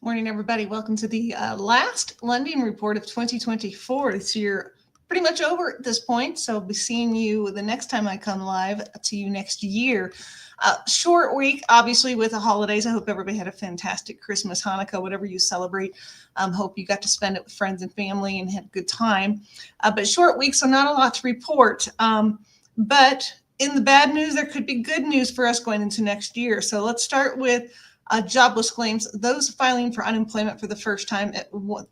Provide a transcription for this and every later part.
Morning, everybody. Welcome to the last lending report of 2024. This year pretty much over at this point, so I'll be seeing you the next time I come live to you next year. Short week, obviously, with the holidays. I hope everybody had a fantastic Christmas, Hanukkah, whatever you celebrate. Hope you got to spend it with friends and family and had a good time. But short week, so not a lot to report. But in the bad news, there could be good news for us going into next year. So let's start with jobless claims, those filing for unemployment for the first time,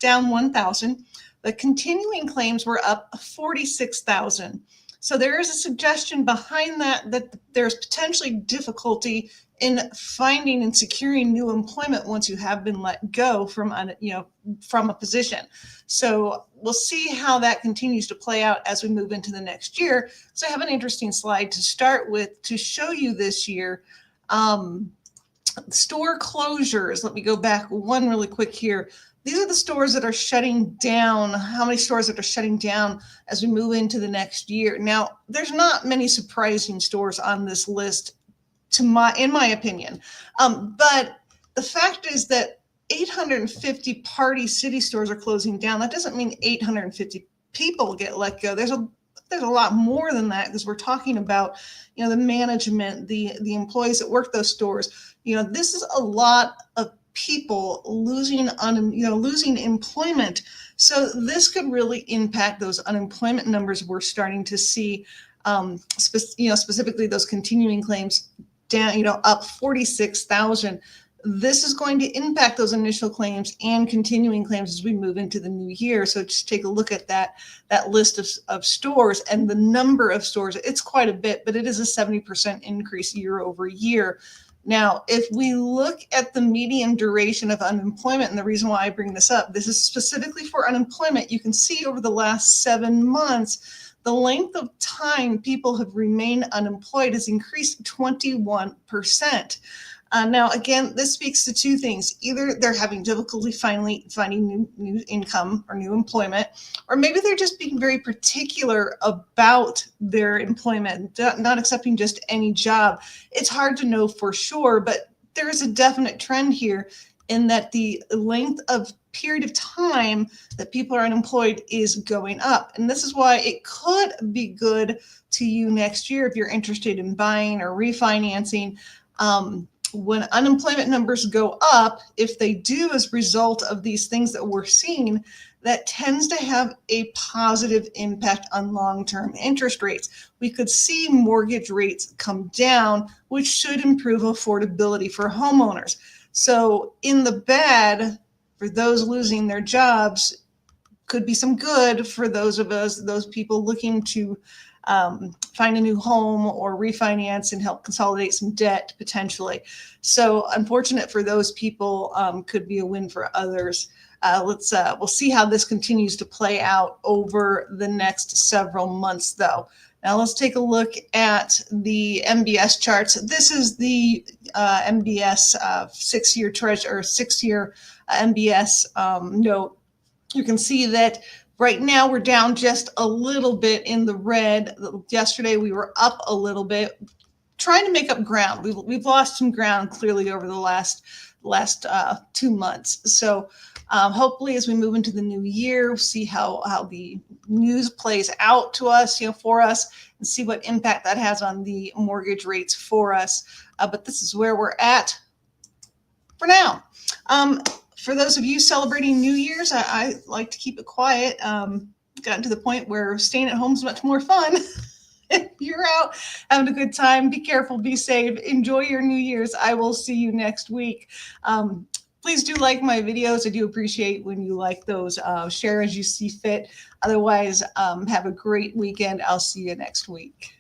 down 1,000. The continuing claims were up 46,000. So there is a suggestion behind that there's potentially difficulty in finding and securing new employment once you have been let go from a position. So we'll see how that continues to play out as we move into the next year. So I have an interesting slide to start with to show you this year. Store closures. Let me go back one really quick here. These are the stores that are shutting down. How many stores that are shutting down as we move into the next year? Now, there's not many surprising stores on this list, in my opinion. But the fact is that 850 Party City stores are closing down. That doesn't mean 850 people get let go. There's a lot more than that, because we're talking about, the management, the employees that work those stores. This is a lot of people losing employment. So this could really impact those unemployment numbers we're starting to see, specifically those continuing claims down, up 46,000. This is going to impact those initial claims and continuing claims as we move into the new year. So just take a look at that list of stores and the number of stores. It's quite a bit, but it is a 70% increase year over year. Now, if we look at the median duration of unemployment, and the reason why I bring this up, this is specifically for unemployment. You can see over the last 7 months, the length of time people have remained unemployed has increased 21%. Now, again, this speaks to two things. Either they're having difficulty finding new income or new employment, or maybe they're just being very particular about their employment, not accepting just any job. It's hard to know for sure, but there is a definite trend here in that the length of period of time that people are unemployed is going up. And this is why it could be good to you next year if you're interested in buying or refinancing. When unemployment numbers go up, if they do as a result of these things that we're seeing, that tends to have a positive impact on long-term interest rates. We could see mortgage rates come down, which should improve affordability for homeowners. So in the bad, for those losing their jobs, could be some good for those people looking to find a new home or refinance and help consolidate some debt potentially. So unfortunate for those people, could be a win for others. We'll see how this continues to play out over the next several months though. Now let's take a look at the MBS charts. This is the MBS 6-year treasury or 6-year MBS note. You can see that right now we're down just a little bit in the red. Yesterday we were up a little bit, trying to make up ground. We've lost some ground clearly over the last 2 months. So hopefully as we move into the new year, we'll see how the news plays out to us, for us, and see what impact that has on the mortgage rates for us. But this is where we're at for now. For those of you celebrating New Year's, I like to keep it quiet. Gotten to the point where staying at home is much more fun. If you're out having a good time, be careful, be safe, enjoy your New Year's. I will see you next week. Please do like my videos. I do appreciate when you like those. Share as you see fit. Otherwise, have a great weekend. I'll see you next week.